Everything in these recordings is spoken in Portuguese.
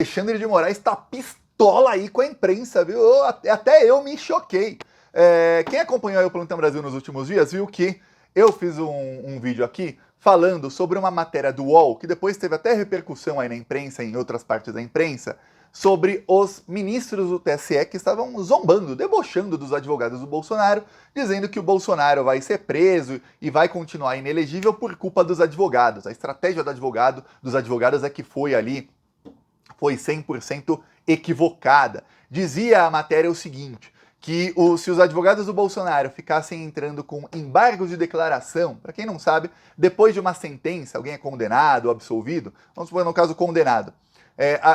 Alexandre de Moraes tá pistola aí com a imprensa, viu? Até eu me choquei. Quem acompanhou o Plantão Brasil nos últimos dias viu que eu fiz um vídeo aqui falando sobre uma matéria do UOL, que depois teve até repercussão aí na imprensa, em outras partes da imprensa, sobre os ministros do TSE que estavam zombando, debochando dos advogados do Bolsonaro, dizendo que o Bolsonaro vai ser preso e vai continuar inelegível por culpa dos advogados. A estratégia dos advogados é que foi 100% equivocada. Dizia a matéria o seguinte, que se os advogados do Bolsonaro ficassem entrando com embargos de declaração, para quem não sabe, depois de uma sentença, alguém é condenado ou absolvido, vamos supor no caso condenado,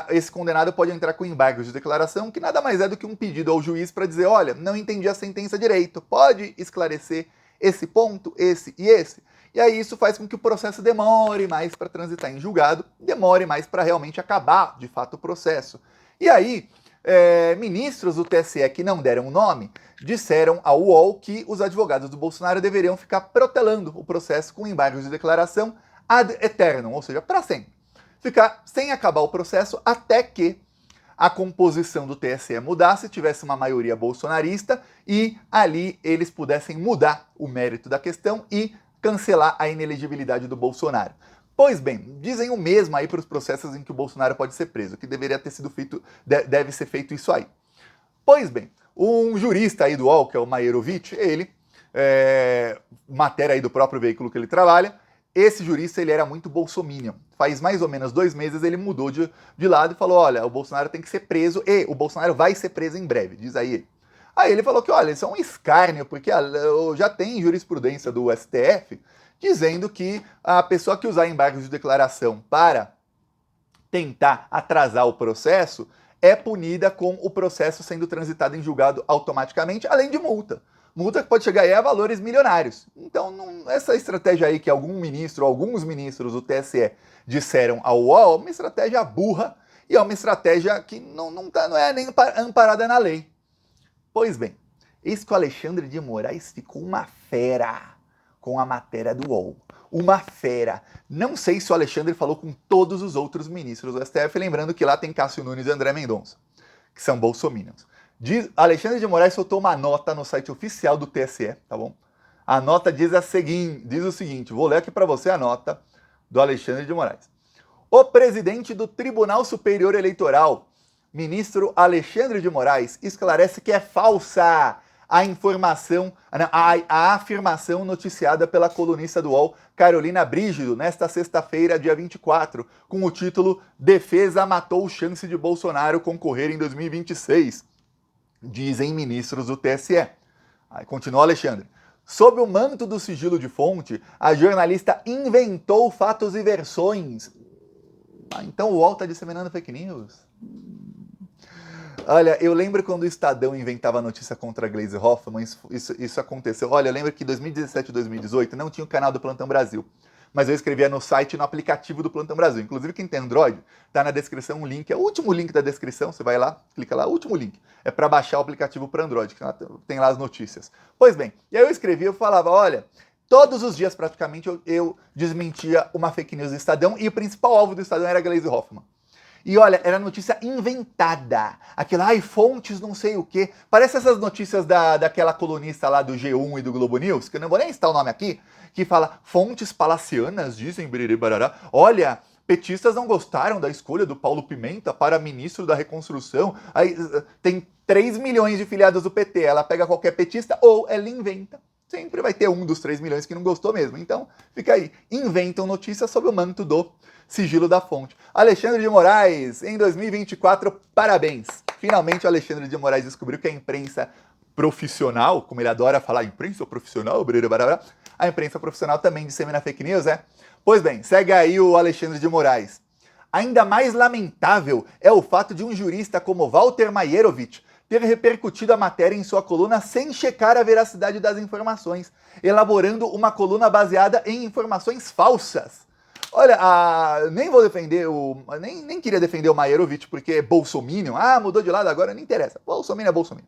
esse condenado pode entrar com embargos de declaração, que nada mais é do que um pedido ao juiz para dizer, olha, não entendi a sentença direito, pode esclarecer esse ponto, esse e esse? E aí isso faz com que o processo demore mais para transitar em julgado, demore mais para realmente acabar, de fato, o processo. E aí, ministros do TSE que não deram nome, disseram ao UOL que os advogados do Bolsonaro deveriam ficar protelando o processo com embargos de declaração ad eternum, ou seja, para sempre. Ficar sem acabar o processo até que a composição do TSE mudasse, tivesse uma maioria bolsonarista e ali eles pudessem mudar o mérito da questão e cancelar a inelegibilidade do Bolsonaro. Pois bem, dizem o mesmo aí para os processos em que o Bolsonaro pode ser preso, que deveria ter sido feito, deve ser feito isso aí. Pois bem, um jurista aí do UOL, que é o Maierovitch, ele, matéria aí do próprio veículo que ele trabalha, esse jurista ele era muito bolsominion. Faz mais ou menos 2 meses ele mudou de lado e falou, olha, o Bolsonaro tem que ser preso e o Bolsonaro vai ser preso em breve, diz aí ele. Aí ele falou que, olha, isso é um escárnio, porque já tem jurisprudência do STF dizendo que a pessoa que usar embargos de declaração para tentar atrasar o processo é punida com o processo sendo transitado em julgado automaticamente, além de multa. Multa que pode chegar aí a valores milionários. Então, essa estratégia aí que alguns ministros do TSE disseram ao UOL, é uma estratégia burra e é uma estratégia que não é nem amparada na lei. Pois bem, eis que o Alexandre de Moraes ficou uma fera com a matéria do UOL. Uma fera. Não sei se o Alexandre falou com todos os outros ministros do STF, lembrando que lá tem Cássio Nunes e André Mendonça, que são bolsominions. Alexandre de Moraes soltou uma nota no site oficial do TSE, tá bom? A nota diz o seguinte, vou ler aqui para você a nota do Alexandre de Moraes. O presidente do Tribunal Superior Eleitoral, ministro Alexandre de Moraes, esclarece que é falsa a afirmação noticiada pela colunista do UOL, Carolina Brígido, nesta sexta-feira, dia 24, com o título Defesa matou chance de Bolsonaro concorrer em 2026, dizem ministros do TSE. Aí continua Alexandre. Sob o manto do sigilo de fonte, a jornalista inventou fatos e versões. Então o UOL está disseminando fake news? Olha, eu lembro quando o Estadão inventava notícia contra a Gleisi Hoffmann, isso aconteceu. Olha, eu lembro que em 2017 e 2018 não tinha o canal do Plantão Brasil, mas eu escrevia no site e no aplicativo do Plantão Brasil. Inclusive, quem tem Android, tá na descrição um link, é o último link da descrição, você vai lá, clica lá, último link. É para baixar o aplicativo para Android, que tem lá as notícias. Pois bem, e aí eu escrevia, eu falava, olha, todos os dias praticamente eu desmentia uma fake news do Estadão e o principal alvo do Estadão era a Gleisi Hoffmann. E olha, era notícia inventada. Aquela, fontes não sei o quê. Parece essas notícias daquela colunista lá do G1 e do Globo News, que eu não vou nem citar o nome aqui, que fala, fontes palacianas dizem biriri barará. Olha, petistas não gostaram da escolha do Paulo Pimenta para ministro da reconstrução. Aí tem 3 milhões de filiados do PT. Ela pega qualquer petista ou ela inventa. Sempre vai ter um dos 3 milhões que não gostou mesmo. Então, fica aí. Inventam notícias sob o manto do sigilo da fonte. Alexandre de Moraes, em 2024, parabéns! Finalmente o Alexandre de Moraes descobriu que a imprensa profissional, como ele adora falar, imprensa profissional, a imprensa profissional também dissemina fake news, Pois bem, segue aí o Alexandre de Moraes. Ainda mais lamentável é o fato de um jurista como Walter Maierovitch ter repercutido a matéria em sua coluna sem checar a veracidade das informações, elaborando uma coluna baseada em informações falsas. Olha, nem vou defender nem queria defender o Maierovitch porque é bolsominion. Mudou de lado agora, não interessa. Bolsominion é bolsominion.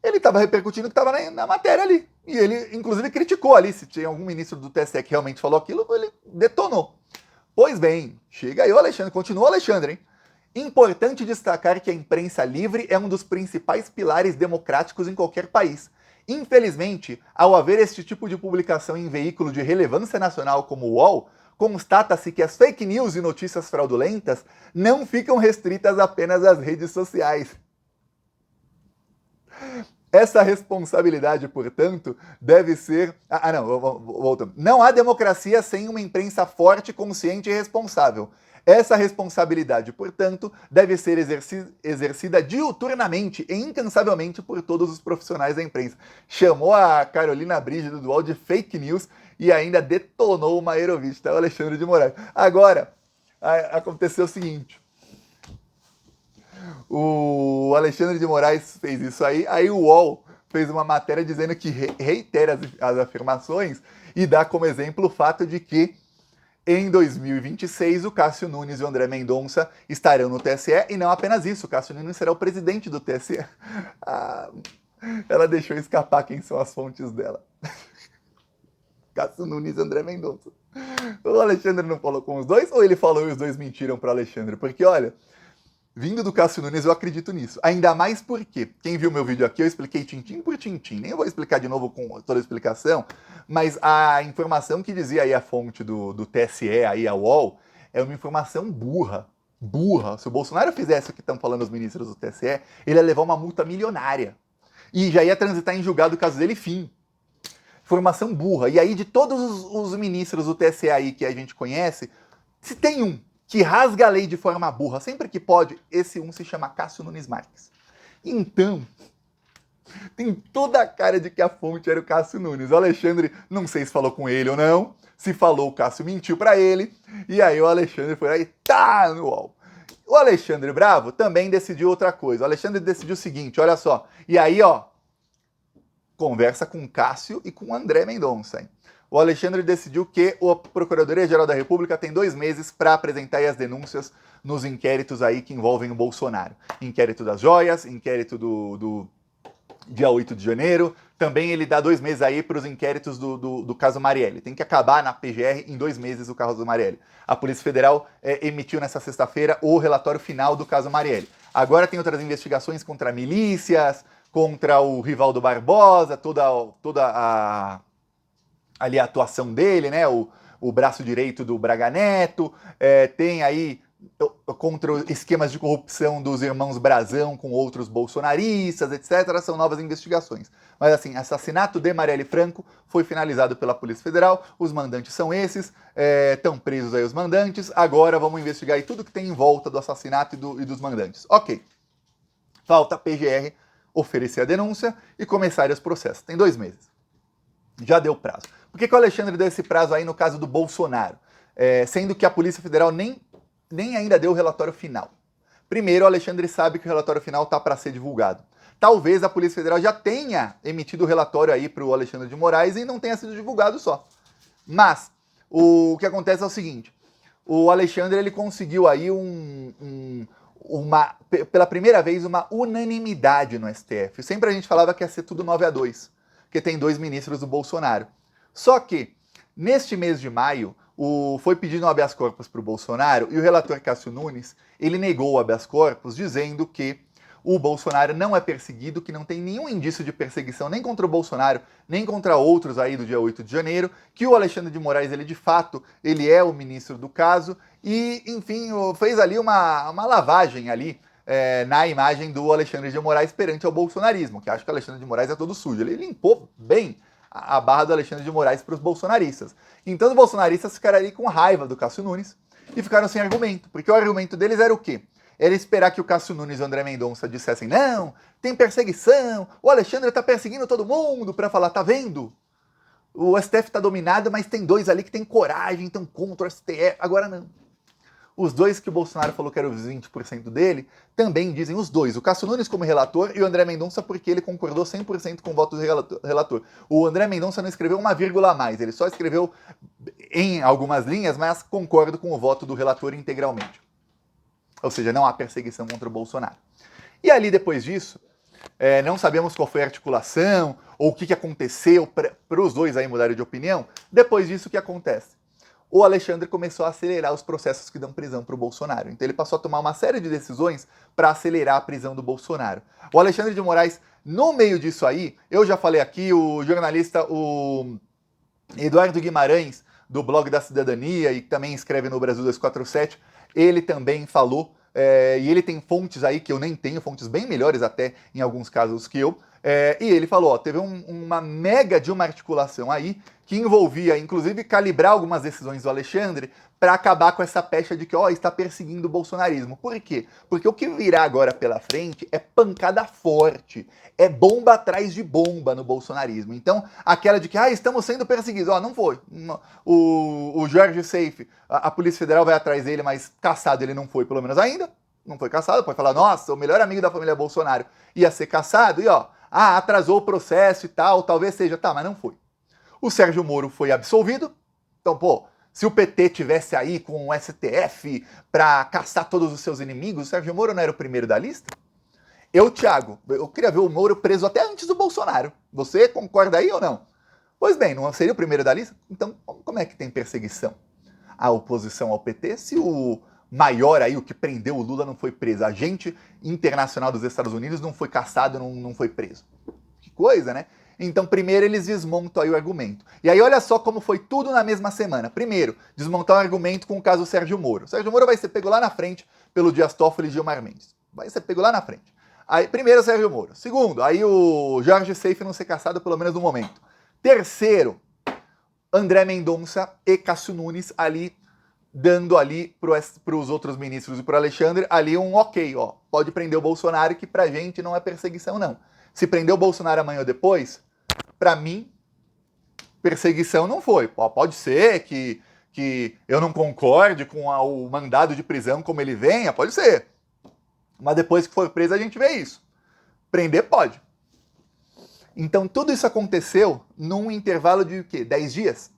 Ele estava repercutindo o que estava na matéria ali. E ele, inclusive, criticou ali. Se tinha algum ministro do TSE que realmente falou aquilo, ele detonou. Pois bem, chega aí o Alexandre, continua o Alexandre, hein? Importante destacar que a imprensa livre é um dos principais pilares democráticos em qualquer país. Infelizmente, ao haver este tipo de publicação em veículo de relevância nacional como o UOL, constata-se que as fake news e notícias fraudulentas não ficam restritas apenas às redes sociais. Essa responsabilidade, portanto, deve ser... voltando. Não há democracia sem uma imprensa forte, consciente e responsável. Essa responsabilidade, portanto, deve ser exercida diuturnamente e incansavelmente por todos os profissionais da imprensa. Chamou a Carolina Brígido do UOL de fake news e ainda detonou o Mairovich, tá? O Alexandre de Moraes. Agora, aconteceu o seguinte. O Alexandre de Moraes fez isso aí o UOL fez uma matéria dizendo que reitera as afirmações e dá como exemplo o fato de que em 2026 o Cássio Nunes e o André Mendonça estarão no TSE, e não apenas isso, o Cássio Nunes será o presidente do TSE. Ela deixou escapar quem são as fontes dela. Cássio Nunes e André Mendonça. O Alexandre não falou com os dois, ou ele falou e os dois mentiram para o Alexandre? Porque, olha, vindo do Cássio Nunes, eu acredito nisso. Ainda mais porque, quem viu meu vídeo aqui, eu expliquei tintim por tintim. Nem vou explicar de novo com toda a explicação, mas a informação que dizia aí a fonte do TSE, aí a UOL, é uma informação burra. Burra. Se o Bolsonaro fizesse o que estão falando os ministros do TSE, ele ia levar uma multa milionária. E já ia transitar em julgado o caso dele, fim. Informação burra. E aí, de todos os ministros do TSE aí que a gente conhece, se tem um que rasga a lei de forma burra sempre que pode, esse um se chama Cássio Nunes Marques. Então, tem toda a cara de que a fonte era o Cássio Nunes. O Alexandre, não sei se falou com ele ou não, se falou, o Cássio mentiu para ele, e aí o Alexandre foi aí, tá, no UOL. O Alexandre Bravo também decidiu outra coisa. O Alexandre decidiu o seguinte, olha só, e aí, ó, conversa com o Cássio e com o André Mendonça, hein? O Alexandre decidiu que a Procuradoria-Geral da República tem 2 meses para apresentar aí as denúncias nos inquéritos aí que envolvem o Bolsonaro. Inquérito das joias, inquérito do dia 8 de janeiro. Também ele dá 2 meses aí para os inquéritos do caso Marielle. Tem que acabar na PGR em 2 meses o caso do Marielle. A Polícia Federal emitiu nessa sexta-feira o relatório final do caso Marielle. Agora tem outras investigações contra milícias, contra o Rivaldo Barbosa, toda ali a atuação dele, né? O braço direito do Braga Neto, tem aí contra esquemas de corrupção dos irmãos Brazão com outros bolsonaristas, etc. São novas investigações. Mas assim, assassinato de Marielle Franco foi finalizado pela Polícia Federal, os mandantes são esses, estão presos aí os mandantes, agora vamos investigar aí tudo que tem em volta do assassinato e dos mandantes. Ok, falta a PGR oferecer a denúncia e começar os processos. Tem 2 meses. Já deu prazo. Por que o Alexandre deu esse prazo aí no caso do Bolsonaro? Sendo que a Polícia Federal nem ainda deu o relatório final. Primeiro, o Alexandre sabe que o relatório final está para ser divulgado. Talvez a Polícia Federal já tenha emitido o relatório aí para o Alexandre de Moraes e não tenha sido divulgado só. Mas, o que acontece é o seguinte, o Alexandre ele conseguiu aí pela primeira vez uma unanimidade no STF. Sempre a gente falava que ia ser tudo 9-2, porque tem 2 ministros do Bolsonaro. Só que, neste mês de maio, foi pedido um habeas corpus para o Bolsonaro e o relator Cássio Nunes, ele negou o habeas corpus dizendo que o Bolsonaro não é perseguido, que não tem nenhum indício de perseguição nem contra o Bolsonaro, nem contra outros aí do dia 8 de janeiro, que o Alexandre de Moraes, ele de fato, ele é o ministro do caso e, enfim, fez ali uma lavagem ali na imagem do Alexandre de Moraes perante ao bolsonarismo, que acho que o Alexandre de Moraes é todo sujo. Ele limpou bem a barra do Alexandre de Moraes para os bolsonaristas. Então os bolsonaristas ficaram ali com raiva do Cássio Nunes e ficaram sem argumento, porque o argumento deles era o quê? Era esperar que o Cássio Nunes e o André Mendonça dissessem, não, tem perseguição, o Alexandre está perseguindo todo mundo, para falar, tá vendo? O STF está dominado, mas tem 2 ali que tem coragem, estão contra o STF, agora não. Os 2 que o Bolsonaro falou que eram os 20% dele, também dizem os 2. O Cássio Nunes como relator e o André Mendonça porque ele concordou 100% com o voto do relator. O André Mendonça não escreveu uma vírgula a mais, ele só escreveu em algumas linhas, mas concordo com o voto do relator integralmente. Ou seja, não há perseguição contra o Bolsonaro. E ali, depois disso, não sabemos qual foi a articulação ou o que aconteceu para os 2 aí mudarem de opinião. Depois disso, o que acontece? o Alexandre começou a acelerar os processos que dão prisão para o Bolsonaro. Então ele passou a tomar uma série de decisões para acelerar a prisão do Bolsonaro. O Alexandre de Moraes, no meio disso aí, eu já falei aqui, o jornalista, o Eduardo Guimarães, do blog da Cidadania e que também escreve no Brasil 247, ele também falou, e ele tem fontes aí que eu nem tenho, fontes bem melhores até em alguns casos que eu, e ele falou, ó, teve uma mega de uma articulação aí que envolvia, inclusive, calibrar algumas decisões do Alexandre para acabar com essa pecha de que, ó, está perseguindo o bolsonarismo. Por quê? Porque o que virá agora pela frente é pancada forte, é bomba atrás de bomba no bolsonarismo. Então, aquela de que, estamos sendo perseguidos, ó, não foi. O Jorge Seife, a Polícia Federal vai atrás dele, mas caçado ele não foi, pelo menos ainda. Não foi caçado, pode falar, nossa, o melhor amigo da família Bolsonaro ia ser caçado, e ó, atrasou o processo e tal, talvez seja, tá, mas não foi. O Sérgio Moro foi absolvido, então, pô, se o PT tivesse aí com o STF para caçar todos os seus inimigos, o Sérgio Moro não era o primeiro da lista? Thiago, eu queria ver o Moro preso até antes do Bolsonaro. Você concorda aí ou não? Pois bem, não seria o primeiro da lista? Então, como é que tem perseguição à oposição ao PT se o maior aí, o que prendeu o Lula, não foi preso? Agente internacional dos Estados Unidos não foi caçado, não foi preso. Que coisa, né? Então, primeiro eles desmontam aí o argumento. E aí, olha só como foi tudo na mesma semana. Primeiro, desmontar o argumento com o caso Sérgio Moro. O Sérgio Moro vai ser pego lá na frente pelo Dias Toffoli e Gilmar Mendes. Vai ser pego lá na frente. Aí, primeiro, o Sérgio Moro. Segundo, aí o Jorge Seife não ser caçado, pelo menos no momento. Terceiro, André Mendonça e Cássio Nunes ali, dando ali para os outros ministros e para o Alexandre ali um ok, ó. Pode prender o Bolsonaro, que pra gente não é perseguição, não. Se prender o Bolsonaro amanhã ou depois, para mim, perseguição não foi. Pode ser que eu não concorde com o mandado de prisão como ele venha, pode ser. Mas depois que for preso a gente vê isso. Prender pode. Então tudo isso aconteceu num intervalo de o quê? 10 dias?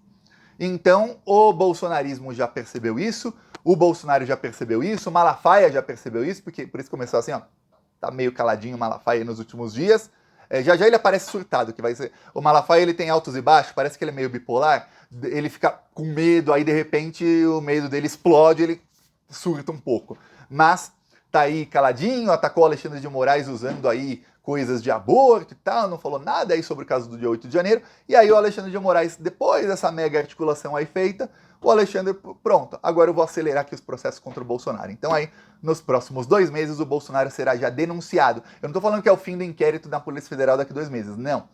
Então o bolsonarismo já percebeu isso, o Bolsonaro já percebeu isso, o Malafaia já percebeu isso, porque por isso começou assim, ó. Tá meio caladinho o Malafaia nos últimos dias. Já já ele aparece surtado, que vai ser... O Malafaia, ele tem altos e baixos, parece que ele é meio bipolar, ele fica com medo, aí de repente o medo dele explode, ele surta um pouco. Mas tá aí caladinho, atacou o Alexandre de Moraes usando aí coisas de aborto e tal, não falou nada aí sobre o caso do dia 8 de janeiro, e aí o Alexandre de Moraes, depois dessa mega articulação aí feita, o Alexandre, pronto, agora eu vou acelerar aqui os processos contra o Bolsonaro. Então aí, nos próximos 2 meses, o Bolsonaro será já denunciado. Eu não tô falando que é o fim do inquérito da Polícia Federal daqui a 2 meses, não.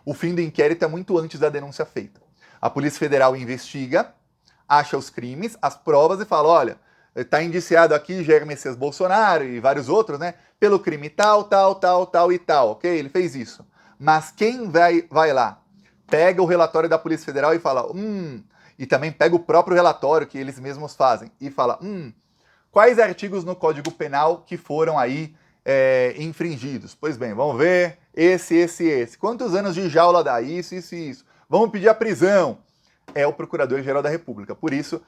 O fim do inquérito é muito antes da denúncia feita. A Polícia Federal investiga, acha os crimes, as provas e fala, olha, tá indiciado aqui Jair Messias Bolsonaro e vários outros, né, pelo crime tal, tal, tal, tal e tal, ok? Ele fez isso. Mas quem vai lá, pega o relatório da Polícia Federal e fala, e também pega o próprio relatório que eles mesmos fazem e fala, quais artigos no Código Penal que foram aí infringidos? Pois bem, vamos ver, esse. Quantos anos de jaula dá? Isso. Vamos pedir a prisão. É o Procurador-Geral da República. Por isso,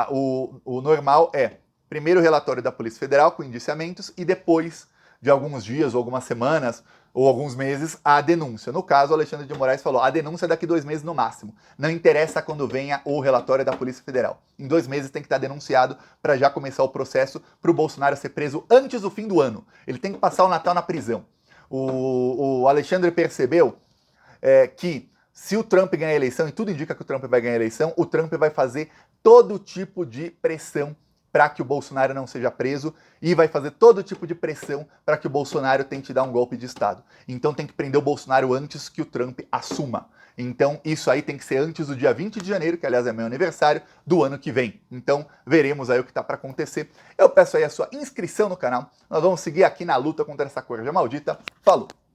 o normal é primeiro o relatório da Polícia Federal com indiciamentos e depois de alguns dias ou algumas semanas ou alguns meses, a denúncia. No caso, o Alexandre de Moraes falou, a denúncia é daqui 2 meses no máximo. Não interessa quando venha o relatório da Polícia Federal. Em 2 meses tem que estar denunciado para já começar o processo para o Bolsonaro ser preso antes do fim do ano. Ele tem que passar o Natal na prisão. O Alexandre percebeu que se o Trump ganhar a eleição, e tudo indica que o Trump vai ganhar a eleição, o Trump vai fazer todo tipo de pressão para que o Bolsonaro não seja preso e vai fazer todo tipo de pressão para que o Bolsonaro tente dar um golpe de Estado. Então tem que prender o Bolsonaro antes que o Trump assuma. Então isso aí tem que ser antes do dia 20 de janeiro, que aliás é meu aniversário, do ano que vem. Então veremos aí o que está para acontecer. Eu peço aí a sua inscrição no canal. Nós vamos seguir aqui na luta contra essa corja maldita. Falou!